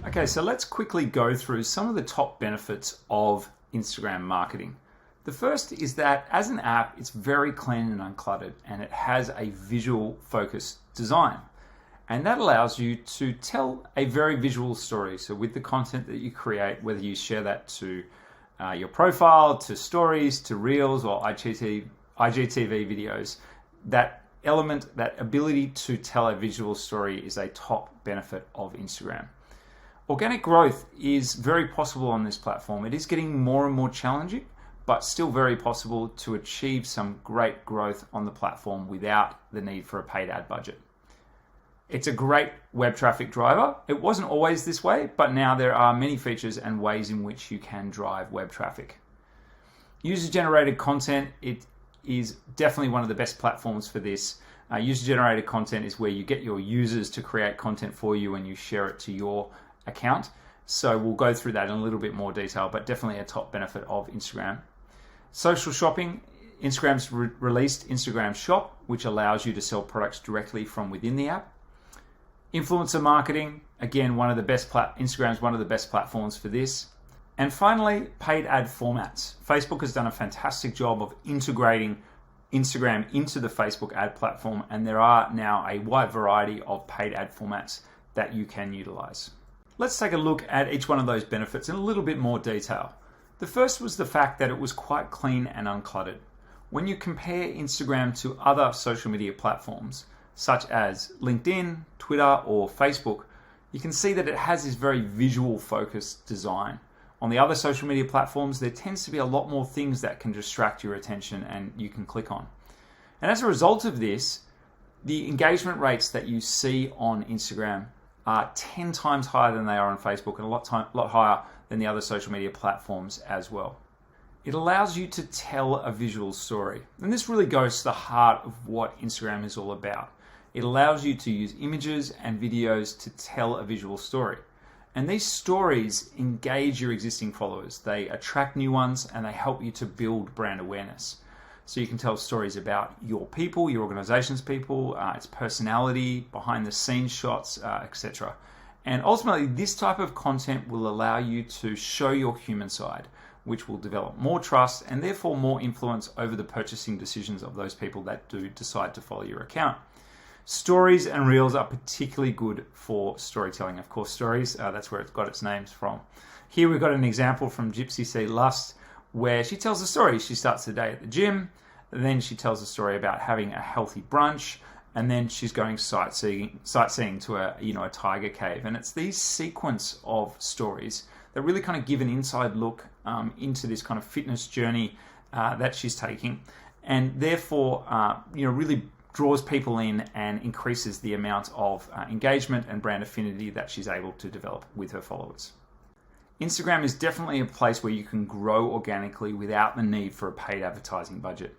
Okay, so let's quickly go through some of the top benefits of Instagram marketing. The first is that as an app, it's very clean and uncluttered, and it has a visual focused design. And that allows you to tell a very visual story. So with the content that you create, whether you share that to your profile, to stories, to reels or IGTV videos, that element, that ability to tell a visual story is a top benefit of Instagram. Organic growth is very possible on this platform. It is getting more and more challenging, but still very possible to achieve some great growth on the platform without the need for a paid ad budget. It's a great web traffic driver. It wasn't always this way, but now there are many features and ways in which you can drive web traffic. User-generated content, it is definitely one of the best platforms for this. User-generated content is where you get your users to create content for you and you share it to your account. So we'll go through that in a little bit more detail, but definitely a top benefit of Instagram. Social shopping, Instagram's released Instagram Shop, which allows you to sell products directly from within the app. Influencer marketing, again, Instagram's one of the best platforms for this. And finally, paid ad formats. Facebook has done a fantastic job of integrating Instagram into the Facebook ad platform, and there are now a wide variety of paid ad formats that you can utilize. Let's take a look at each one of those benefits in a little bit more detail. The first was the fact that it was quite clean and uncluttered. When you compare Instagram to other social media platforms, such as LinkedIn, Twitter, or Facebook, you can see that it has this very visual focused design. On the other social media platforms, there tends to be a lot more things that can distract your attention and you can click on. And as a result of this, the engagement rates that you see on Instagram are 10 times higher than they are on Facebook and a lot higher than the other social media platforms as well. It allows you to tell a visual story. And this really goes to the heart of what Instagram is all about. It allows you to use images and videos to tell a visual story. And these stories engage your existing followers. They attract new ones and they help you to build brand awareness. So you can tell stories about your people, your organization's people, its personality, behind the scenes shots, etc. And ultimately, this type of content will allow you to show your human side, which will develop more trust and therefore more influence over the purchasing decisions of those people that do decide to follow your account. Stories and reels are particularly good for storytelling. Of course, stories, that's where it's got its names from. Here we've got an example from Gypsy C. Lust, where she tells a story. She starts the day at the gym, then she tells a story about having a healthy brunch, and then she's going sightseeing to a tiger cave. And it's these sequence of stories that really kind of give an inside look into this kind of fitness journey that she's taking, and therefore really draws people in and increases the amount of engagement and brand affinity that she's able to develop with her followers. Instagram is definitely a place where you can grow organically without the need for a paid advertising budget.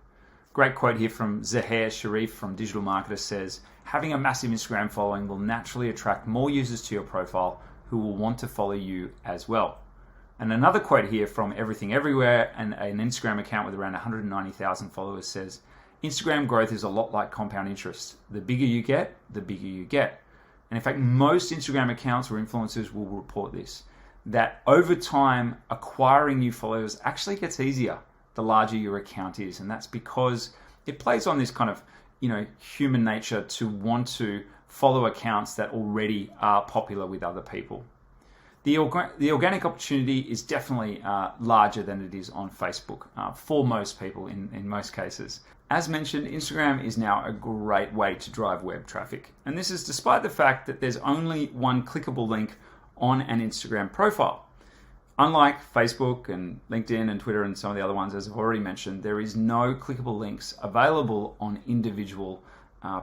Great quote here from Zaher Sharif from Digital Marketer says, having a massive Instagram following will naturally attract more users to your profile who will want to follow you as well. And another quote here from Everything Everywhere, and an Instagram account with around 190,000 followers says, Instagram growth is a lot like compound interest. The bigger you get, the bigger you get. And in fact, most Instagram accounts or influencers will report this, that over time, acquiring new followers actually gets easier the larger your account is. And that's because it plays on this kind of, human nature to want to follow accounts that already are popular with other people. The organic opportunity is definitely larger than it is on Facebook for most people in most cases. As mentioned, Instagram is now a great way to drive web traffic. And this is despite the fact that there's only one clickable link on an Instagram profile. Unlike Facebook and LinkedIn and Twitter and some of the other ones, as I've already mentioned, there is no clickable links available on individual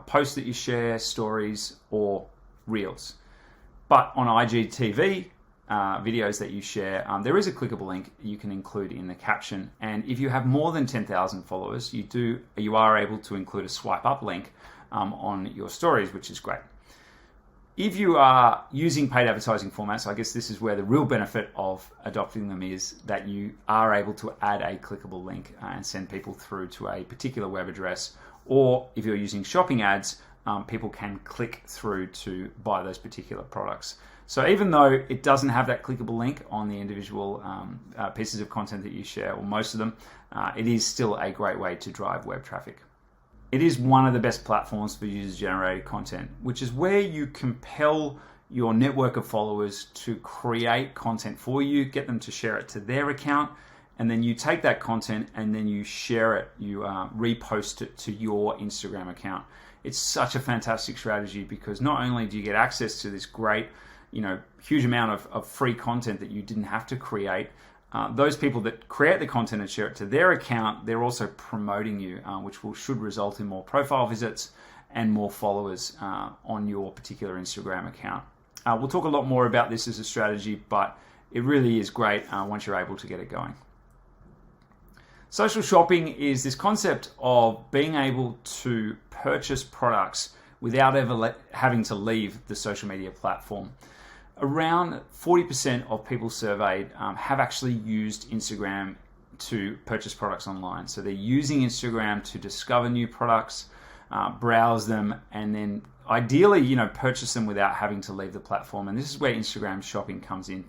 posts that you share, stories, or reels. But on IGTV, videos that you share, there is a clickable link you can include in the caption. And if you have more than 10,000 followers, you are able to include a swipe up link on your stories, which is great. If you are using paid advertising formats, I guess this is where the real benefit of adopting them is that you are able to add a clickable link and send people through to a particular web address. Or if you're using shopping ads, people can click through to buy those particular products. So even though it doesn't have that clickable link on the individual pieces of content that you share, or most of them, it is still a great way to drive web traffic. It is one of the best platforms for user-generated content, which is where you compel your network of followers to create content for you, get them to share it to their account, and then you take that content and then you share it, you repost it to your Instagram account. It's such a fantastic strategy because not only do you get access to this great, huge amount of free content that you didn't have to create, those people that create the content and share it to their account, they're also promoting you, which should result in more profile visits and more followers on your particular Instagram account. We'll talk a lot more about this as a strategy, but it really is great once you're able to get it going. Social shopping is this concept of being able to purchase products without ever having to leave the social media platform. Around 40% of people surveyed have actually used Instagram to purchase products online. So they're using Instagram to discover new products, browse them, and then ideally, purchase them without having to leave the platform. And this is where Instagram shopping comes in.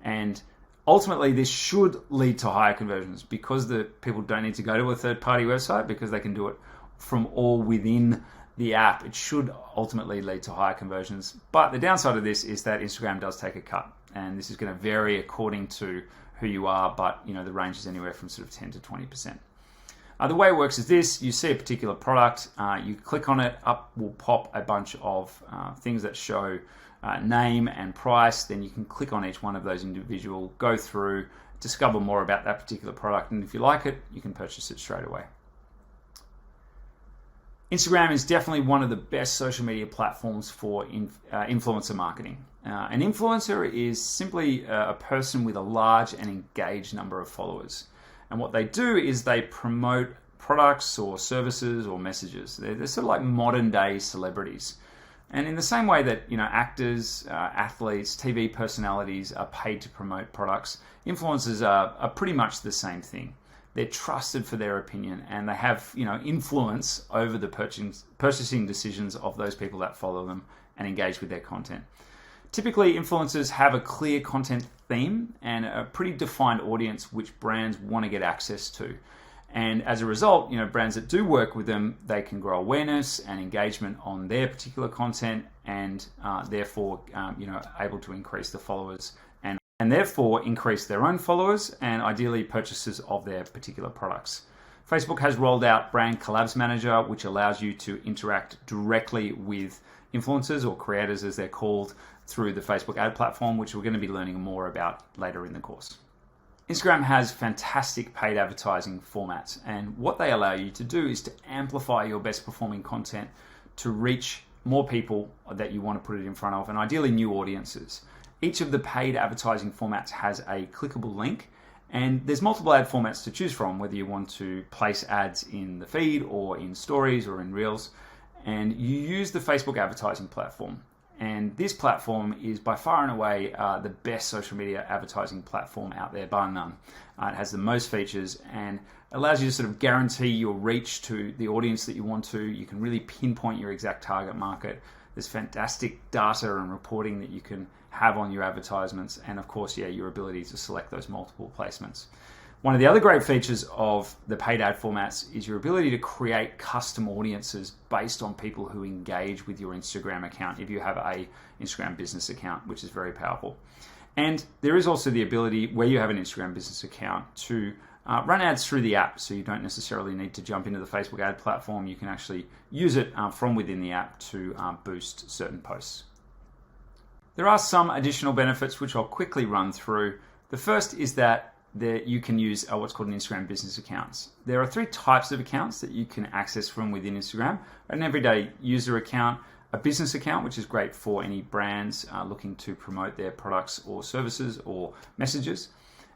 And ultimately, this should lead to higher conversions because the people don't need to go to a third-party website because they can do it from all within the app. It should ultimately lead to higher conversions. But the downside of this is that Instagram does take a cut, and this is going to vary according to who you are, but the range is anywhere from sort of 10 to 20%. The way it works is this: you see a particular product, you click on it, up will pop a bunch of things that show name and price. Then you can click on each one of those individual, go through, discover more about that particular product, and if you like it, you can purchase it straight away. Instagram is definitely one of the best social media platforms for influencer marketing. An influencer is simply a person with a large and engaged number of followers. And what they do is they promote products or services or messages. They're sort of like modern day celebrities. And in the same way that actors, athletes, TV personalities are paid to promote products, influencers are pretty much the same thing. They're trusted for their opinion, and they have influence over the purchasing decisions of those people that follow them and engage with their content. Typically, influencers have a clear content theme and a pretty defined audience which brands want to get access to. And as a result, brands that do work with them, they can grow awareness and engagement on their particular content, and therefore, able to increase the followers and therefore increase their own followers and ideally purchases of their particular products. Facebook has rolled out Brand Collabs Manager, which allows you to interact directly with influencers, or creators as they're called, through the Facebook ad platform, which we're going to be learning more about later in the course. Instagram has fantastic paid advertising formats, and what they allow you to do is to amplify your best performing content to reach more people that you want to put it in front of, and ideally new audiences. Each of the paid advertising formats has a clickable link, and there's multiple ad formats to choose from, whether you want to place ads in the feed or in stories or in reels, and you use the Facebook advertising platform. And this platform is by far and away the best social media advertising platform out there, bar none. It has the most features and allows you to sort of guarantee your reach to the audience that you want to. You can really pinpoint your exact target market. There's fantastic data and reporting that you can have on your advertisements. And of course, your ability to select those multiple placements. One of the other great features of the paid ad formats is your ability to create custom audiences based on people who engage with your Instagram account if you have a Instagram business account, which is very powerful. And there is also the ability, where you have an Instagram business account, to run ads through the app, so you don't necessarily need to jump into the Facebook ad platform. You can actually use it from within the app to boost certain posts. There are some additional benefits which I'll quickly run through. The first is that you can use what's called an Instagram business accounts. There are 3 types of accounts that you can access from within Instagram: an everyday user account, a business account, which is great for any brands looking to promote their products or services or messages,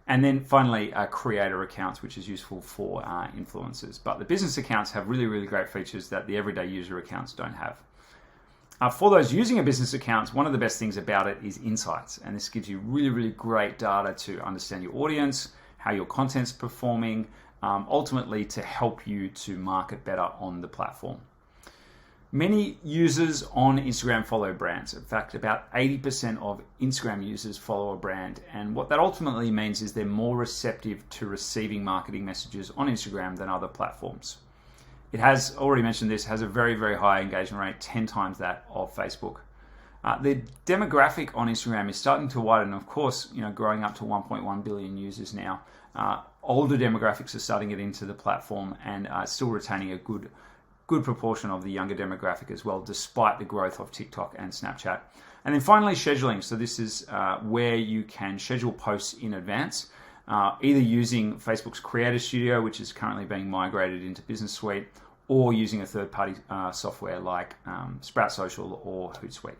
and then finally creator accounts, which is useful for influencers. But the business accounts have really, really great features that the everyday user accounts don't have. For those using a business account, one of the best things about it is insights, and this gives you really, really great data to understand your audience, how your content's performing, ultimately to help you to market better on the platform. Many users on Instagram follow brands. In fact, about 80% of Instagram users follow a brand. And what that ultimately means is they're more receptive to receiving marketing messages on Instagram than other platforms. It has, already mentioned this, has a very, very high engagement rate, 10 times that of Facebook. The demographic on Instagram is starting to widen. Of course, growing up to 1.1 billion users now. Older demographics are starting to get into the platform and still retaining a good proportion of the younger demographic as well, despite the growth of TikTok and Snapchat. And then finally, scheduling. So this is where you can schedule posts in advance, either using Facebook's Creator Studio, which is currently being migrated into Business Suite, or using a third-party software like Sprout Social or Hootsuite.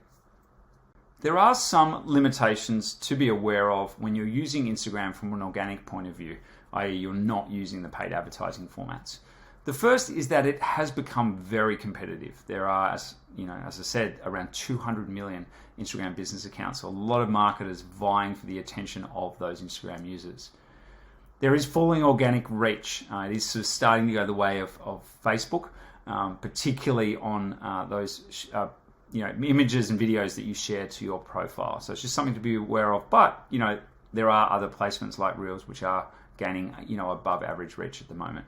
There are some limitations to be aware of when you're using Instagram from an organic point of view, i.e. you're not using the paid advertising formats. The first is that it has become very competitive. There are, as I said, around 200 million Instagram business accounts. So a lot of marketers vying for the attention of those Instagram users. There is falling organic reach. It is sort of starting to go the way of Facebook, particularly on those images and videos that you share to your profile. So it's just something to be aware of. But there are other placements like Reels which are gaining above average reach at the moment.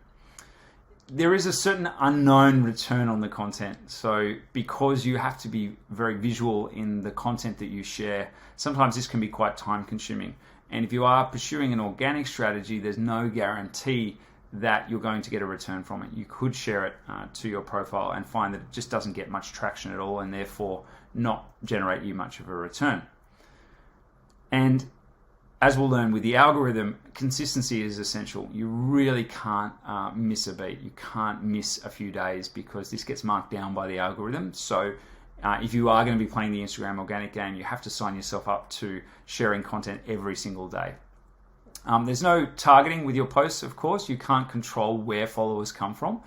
There is a certain unknown return on the content. So because you have to be very visual in the content that you share, sometimes this can be quite time consuming. And if you are pursuing an organic strategy, there's no guarantee that you're going to get a return from it. You could share it to your profile and find that it just doesn't get much traction at all and therefore not generate you much of a return. And as we'll learn with the algorithm, consistency is essential. You really can't miss a beat. You can't miss a few days because this gets marked down by the algorithm. So if you are going to be playing the Instagram organic game, you have to sign yourself up to sharing content every single day. There's no targeting with your posts, of course. You can't control where followers come from.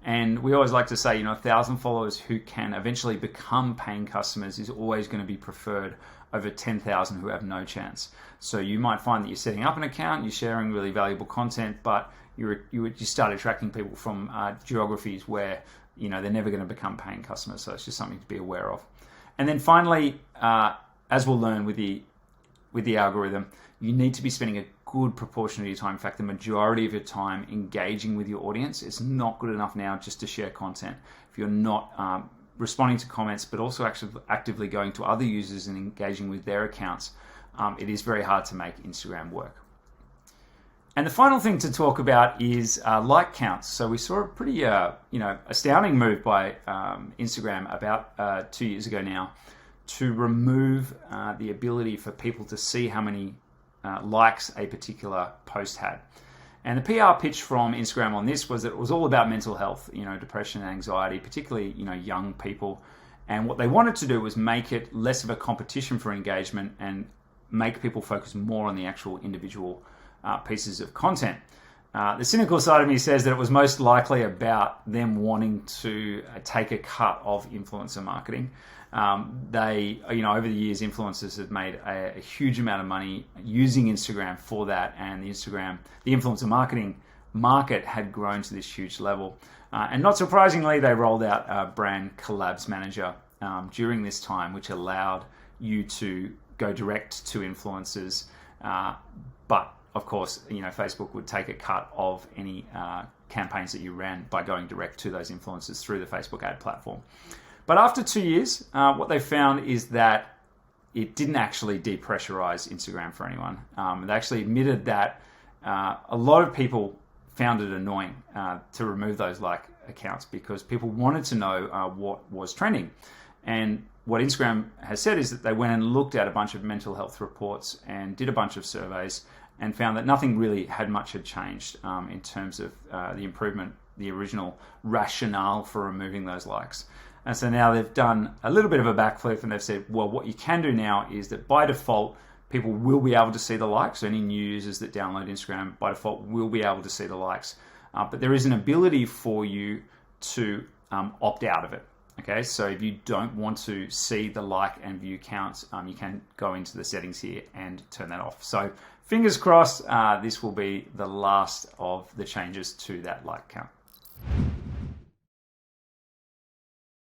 And we always like to say, 1,000 followers who can eventually become paying customers is always going to be preferred over 10,000 who have no chance. So you might find that you're setting up an account, you're sharing really valuable content, but you start attracting people from geographies where they're never going to become paying customers. So it's just something to be aware of. And then finally, as we'll learn with the algorithm, you need to be spending a good proportion of your time, in fact, the majority of your time, engaging with your audience. It's not good enough now just to share content. If you're not responding to comments, but also actually actively going to other users and engaging with their accounts, it is very hard to make Instagram work. And the final thing to talk about is like counts. So we saw a pretty astounding move by Instagram about 2 years ago now to remove the ability for people to see how many likes a particular post had. And the PR pitch from Instagram on this was that it was all about mental health, depression and anxiety, particularly, young people. And what they wanted to do was make it less of a competition for engagement and make people focus more on the actual individual pieces of content. The cynical side of me says that it was most likely about them wanting to take a cut of influencer marketing. They, over the years, influencers have made a huge amount of money using Instagram for that, and the influencer marketing market had grown to this huge level. And not surprisingly, they rolled out a brand collabs manager during this time, which allowed you to go direct to influencers. But of course, Facebook would take a cut of any campaigns that you ran by going direct to those influencers through the Facebook ad platform. But after 2 years, what they found is that it didn't actually depressurize Instagram for anyone. They actually admitted that a lot of people found it annoying to remove those like accounts because people wanted to know what was trending. And what Instagram has said is that they went and looked at a bunch of mental health reports and did a bunch of surveys and found that nothing really had changed in terms of the improvement, the original rationale for removing those likes. And so now they've done a little bit of a backflip and they've said, well, what you can do now is that by default, people will be able to see the likes. So any new users that download Instagram by default will be able to see the likes. But there is an ability for you to opt out of it. Okay, so if you don't want to see the like and view counts, you can go into the settings here and turn that off. So fingers crossed, this will be the last of the changes to that like count.